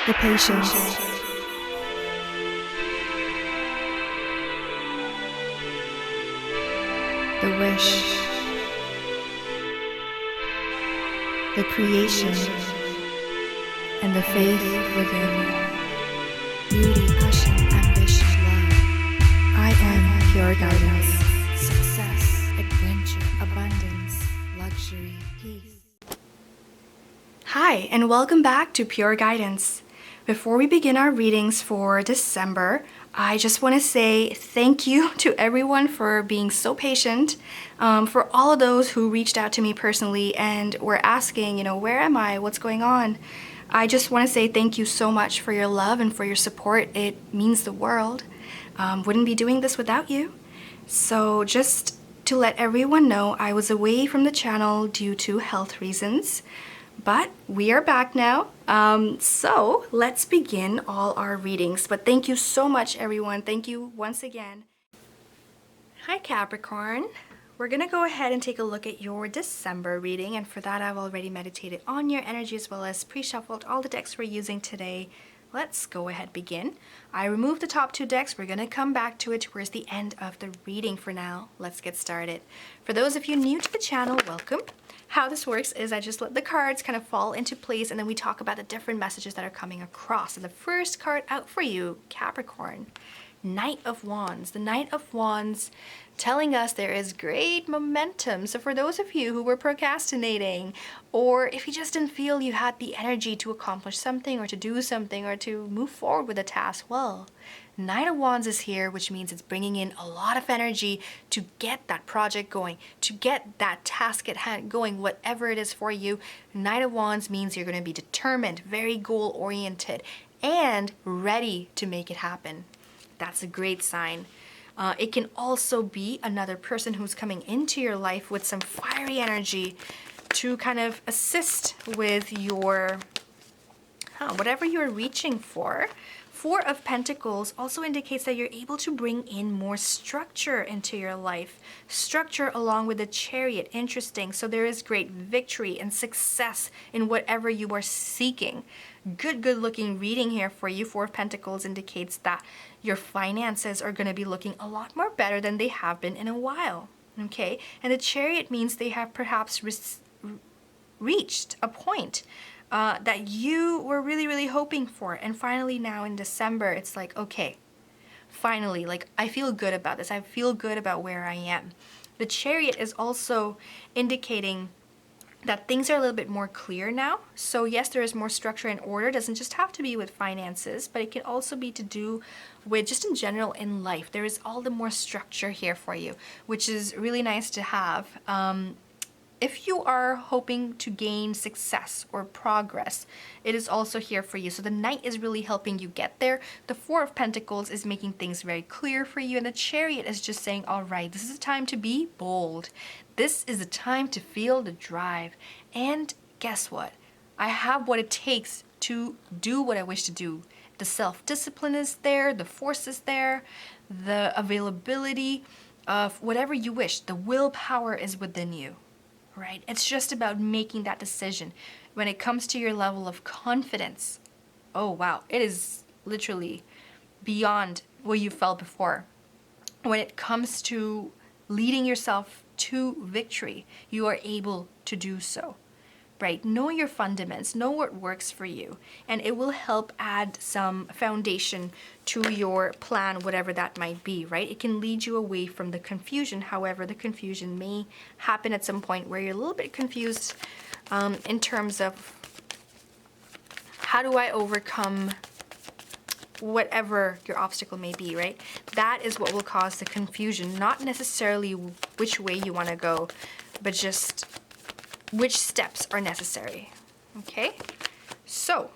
the patience, the wish, the creation, and the faith within. Beauty, passion, ambition, love. I am pure guidance. Success, adventure, abundance, luxury, peace. Hi, and welcome back to Pure Guidance. Before we begin our readings for December, I just want to say thank you to everyone for being so patient, for all of those who reached out to me personally and were asking, where am I? What's going on? I just want to say thank you so much for your love and for your support. It means the world. Wouldn't be doing this without you. So just to let everyone know, I was away from the channel due to health reasons. But we are back now, so let's begin all our readings. But thank you so much, everyone. Thank you once again. Hi, Capricorn. We're going to go ahead and take a look at your December reading. And for that, I've already meditated on your energy as well as pre-shuffled all the decks we're using today. Let's go ahead and begin. I removed the top two decks. We're going to come back to it towards the end of the reading for now. Let's get started. For those of you new to the channel, welcome. How this works is I just let the cards kind of fall into place and then we talk about the different messages that are coming across. And the first card out for you, Capricorn, Knight of Wands. The Knight of Wands telling us there is great momentum. So for those of you who were procrastinating, or if you just didn't feel you had the energy to accomplish something or to do something or to move forward with a task, well, Knight of Wands is here, which means it's bringing in a lot of energy to get that project going, to get that task at hand going, whatever it is for you. Knight of Wands means you're going to be determined, very goal-oriented, and ready to make it happen. That's a great sign. It can also be another person who's coming into your life with some fiery energy to kind of assist with your, whatever you're reaching for. Four of Pentacles also indicates that you're able to bring in more structure into your life. Structure along with the Chariot, interesting. So there is great victory and success in whatever you are seeking. Good looking reading here for you. Four of Pentacles indicates that your finances are going to be looking a lot more better than they have been in a while. Okay, and the Chariot means they have perhaps reached a point that you were really hoping for, and finally now in December it's like, okay, finally, like, I feel good about this. I feel good about where I am. The Chariot is also indicating that things are a little bit more clear now. So yes, there is more structure and order. It doesn't just have to be with finances, but it can also be to do with just in general in life. There is all the more structure here for you, which is really nice to have. If you are hoping to gain success or progress, it is also here for you. So the Knight is really helping you get there. The Four of Pentacles is making things very clear for you. And the Chariot is just saying, all right, this is a time to be bold. This is a time to feel the drive. And guess what? I have what it takes to do what I wish to do. The self-discipline is there. The force is there. The availability of whatever you wish. The willpower is within you. Right? It's just about making that decision. When it comes to your level of confidence, oh wow, it is literally beyond what you felt before. When it comes to leading yourself to victory, you are able to do so. Right? Know your fundamentals, know what works for you, and it will help add some foundation to your plan, whatever that might be, right? It can lead you away from the confusion. However, the confusion may happen at some point where you're a little bit confused in terms of how do I overcome whatever your obstacle may be, right? That is what will cause the confusion, not necessarily which way you want to go, but just which steps are necessary. Okay, so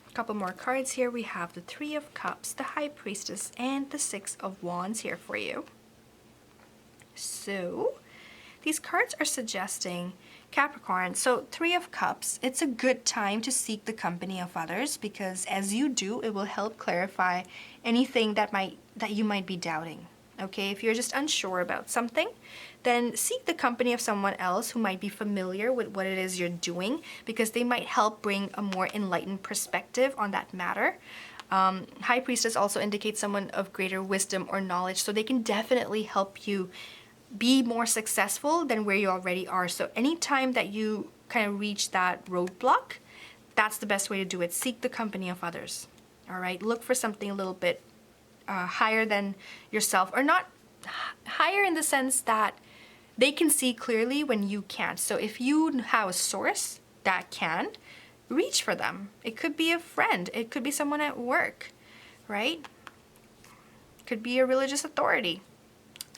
a couple more cards here. We have the Three of Cups, the High Priestess, and the Six of Wands here for you. So these cards are suggesting, Capricorn, so Three of Cups, it's a good time to seek the company of others, because as you do, it will help clarify anything that you might be doubting. Okay, if you're just unsure about something, then seek the company of someone else who might be familiar with what it is you're doing, because they might help bring a more enlightened perspective on that matter. High Priestess also indicates someone of greater wisdom or knowledge, so they can definitely help you be more successful than where you already are. So anytime that you kind of reach that roadblock, that's the best way to do it. Seek the company of others. All right, look for something a little bit higher than yourself, or not higher in the sense that they can see clearly when you can't. So if you have a source that can, reach for them. It could be a friend, it could be someone at work, right? It could be a religious authority.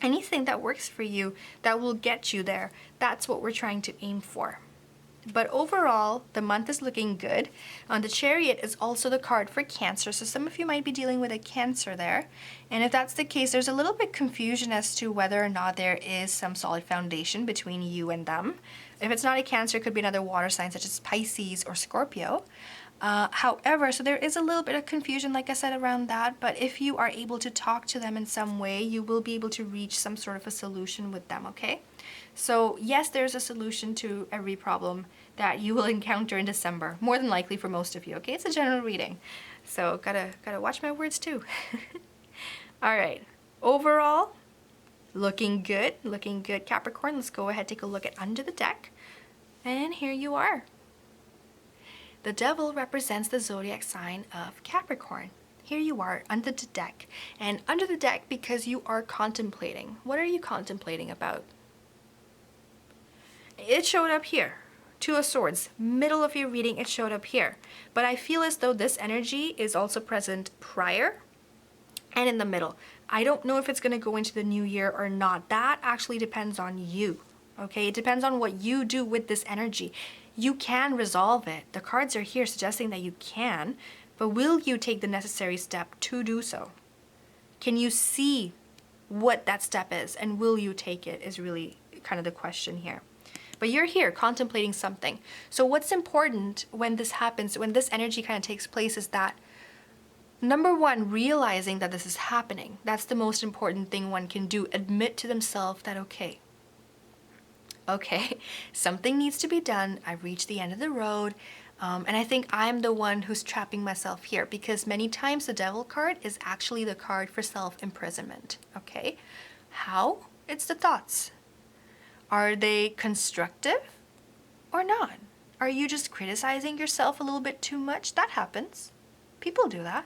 Anything that works for you that will get you there, that's what we're trying to aim for. But overall, the month is looking good. The Chariot is also the card for Cancer, so some of you might be dealing with a Cancer there. And if that's the case, there's a little bit confusion as to whether or not there is some solid foundation between you and them. If it's not a Cancer, it could be another water sign such as Pisces or Scorpio. However, so there is a little bit of confusion, like I said, around that, but if you are able to talk to them in some way, you will be able to reach some sort of a solution with them, okay? So yes, there's a solution to every problem that you will encounter in December, more than likely for most of you, okay? It's a general reading, so gotta watch my words too. All right, overall, looking good, Capricorn. Let's go ahead, take a look at under the deck, and here you are. The Devil represents the zodiac sign of Capricorn. Here you are under the deck, and under the deck because you are contemplating. What are you contemplating about? It showed up here. Two of Swords, middle of your reading, it showed up here. But I feel as though this energy is also present prior and in the middle. I don't know if it's going to go into the new year or not. That actually depends on you, okay? It depends on what you do with this energy. You can resolve it. The cards are here suggesting that you can, but will you take the necessary step to do so? Can you see what that step is, and will you take it is really kind of the question here. But you're here contemplating something. So what's important when this happens, when this energy kind of takes place, is that number one, realizing that this is happening. That's the most important thing one can do. Admit to themselves that, okay, something needs to be done. I've reached the end of the road. And I think I'm the one who's trapping myself here, because many times the Devil card is actually the card for self-imprisonment, okay? How? It's the thoughts. Are they constructive or not? Are you just criticizing yourself a little bit too much? That happens. People do that.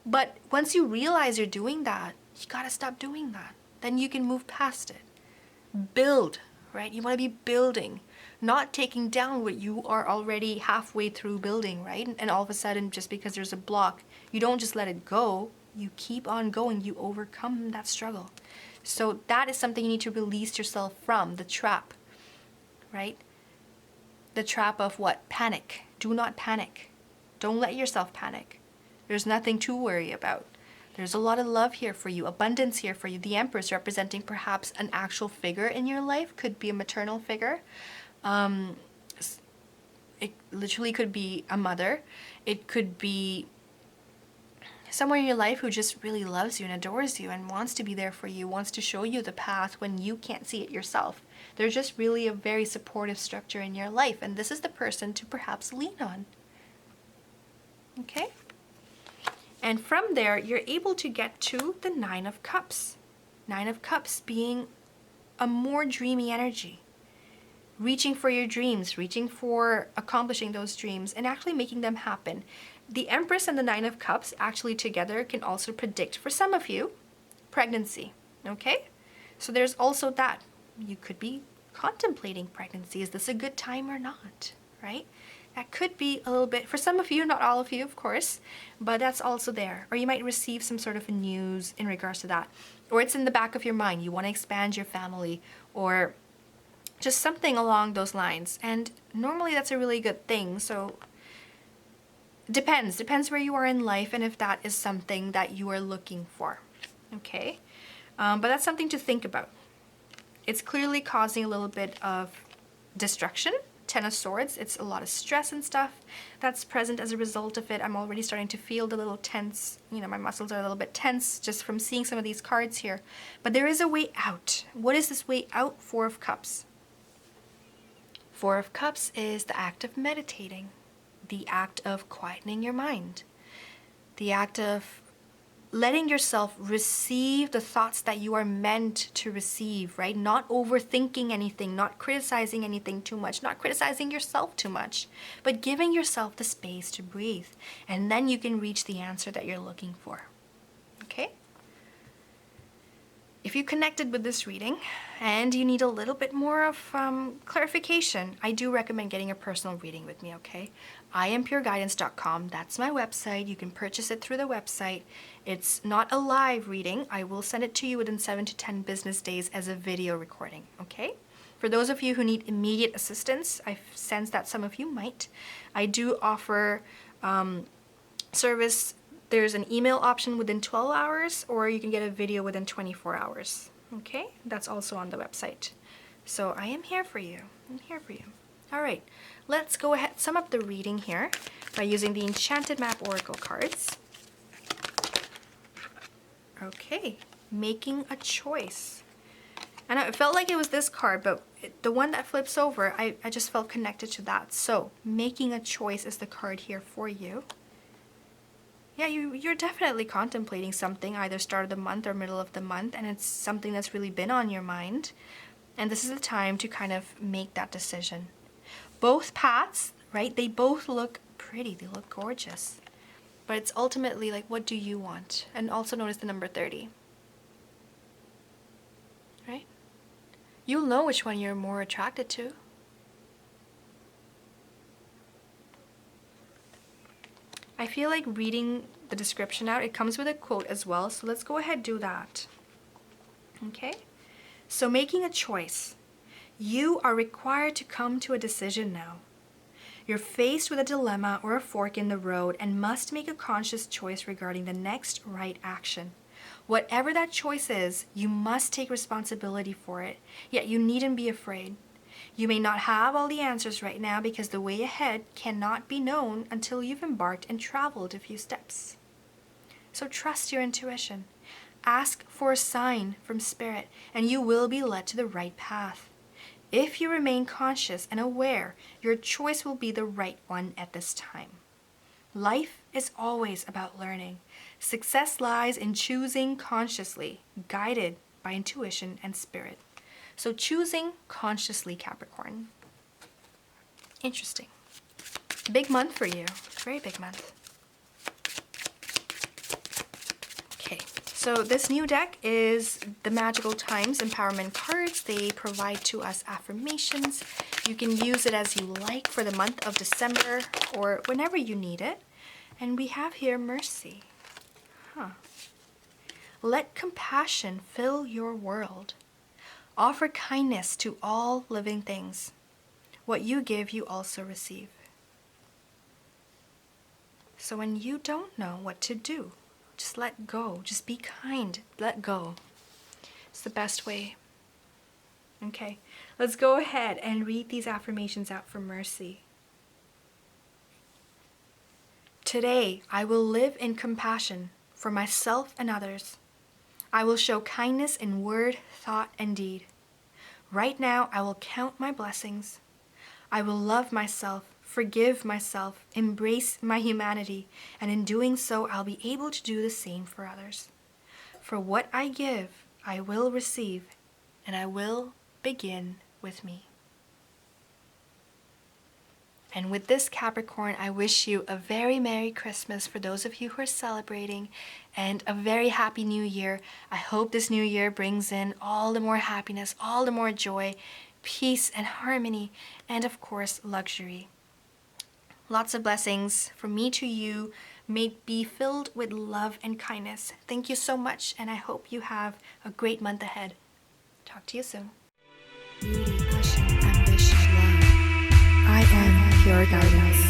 But once you realize you're doing that, you gotta stop doing that. Then you can move past it. Build, right? You wanna be building, not taking down what you are already halfway through building, right? And all of a sudden, just because there's a block, you don't just let it go, you keep on going, you overcome that struggle. So that is something you need to release yourself from, the trap, right? The trap of what? Panic. Do not panic. Don't let yourself panic. There's nothing to worry about. There's a lot of love here for you, abundance here for you. The Empress representing perhaps an actual figure in your life, could be a maternal figure. It literally could be a mother. It could be someone in your life who just really loves you and adores you and wants to be there for you, wants to show you the path when you can't see it yourself. They're just really a very supportive structure in your life, and this is the person to perhaps lean on. Okay? And from there, you're able to get to the Nine of Cups. Nine of Cups being a more dreamy energy. Reaching for your dreams, reaching for accomplishing those dreams and actually making them happen. The Empress and the Nine of Cups actually together can also predict, for some of you, pregnancy, okay? So there's also that. You could be contemplating pregnancy. Is this a good time or not, right? That could be a little bit, for some of you, not all of you, of course, but that's also there. Or you might receive some sort of news in regards to that. Or it's in the back of your mind. You want to expand your family, or just something along those lines. And normally that's a really good thing. So depends where you are in life and if that is something that you are looking for, okay? But that's something to think about. It's clearly causing a little bit of destruction Ten of Swords. It's a lot of stress and stuff that's present as a result of it. I'm already starting to feel the little tense, you know, my muscles are a little bit tense just from seeing some of these cards here. But there is a way out. What is this way out? Four of Cups. Four of Cups is the act of meditating, the act of quietening your mind, the act of letting yourself receive the thoughts that you are meant to receive, right? Not overthinking anything, not criticizing anything too much, not criticizing yourself too much, but giving yourself the space to breathe. And then you can reach the answer that you're looking for. Okay? If you connected with this reading and you need a little bit more of clarification, I do recommend getting a personal reading with me, okay? IamPureGuidance.com, that's my website. You can purchase it through the website. It's not a live reading. I will send it to you within 7 to 10 business days as a video recording, okay? For those of you who need immediate assistance, I sense that some of you might. I do offer service. There's an email option within 12 hours, or you can get a video within 24 hours. Okay, that's also on the website. So I am here for you. I'm here for you. All right, let's go ahead, sum up the reading here by using the Enchanted Map Oracle cards. Okay, making a choice. And it felt like it was this card, but the one that flips over, I just felt connected to that. So making a choice is the card here for you. Yeah, you're definitely contemplating something, either start of the month or middle of the month, and it's something that's really been on your mind. And this is the time to kind of make that decision. Both paths, right, they both look pretty, they look gorgeous. But it's ultimately like, what do you want? And also notice the number 30. Right? You'll know which one you're more attracted to. I feel like reading the description out. It comes with a quote as well, so let's go ahead and do that. Okay? So making a choice. You are required to come to a decision now. You're faced with a dilemma or a fork in the road and must make a conscious choice regarding the next right action. Whatever that choice is, you must take responsibility for it, yet you needn't be afraid. You may not have all the answers right now because the way ahead cannot be known until you've embarked and traveled a few steps. So trust your intuition. Ask for a sign from Spirit, and you will be led to the right path. If you remain conscious and aware, your choice will be the right one at this time. Life is always about learning. Success lies in choosing consciously, guided by intuition and spirit. So choosing consciously, Capricorn. Interesting. Big month for you. Very big month. Okay, so this new deck is the Magical Times Empowerment cards. They provide to us affirmations. You can use it as you like for the month of December or whenever you need it. And we have here mercy. Let compassion fill your world. Offer kindness to all living things. What you give, you also receive. So when you don't know what to do, just let go. Just be kind. Let go. It's the best way. Okay, let's go ahead and read these affirmations out for mercy. Today, I will live in compassion for myself and others. I will show kindness in word, thought, and deed. Right now, I will count my blessings. I will love myself, forgive myself, embrace my humanity, and in doing so, I'll be able to do the same for others. For what I give, I will receive, and I will begin with me. And with this, Capricorn, I wish you a very Merry Christmas for those of you who are celebrating, and a very Happy New Year. I hope this new year brings in all the more happiness, all the more joy, peace and harmony, and of course, luxury. Lots of blessings from me to you. May it be filled with love and kindness. Thank you so much, and I hope you have a great month ahead. Talk to you soon. Beauty, passion, ambition, love. I am pure guidance.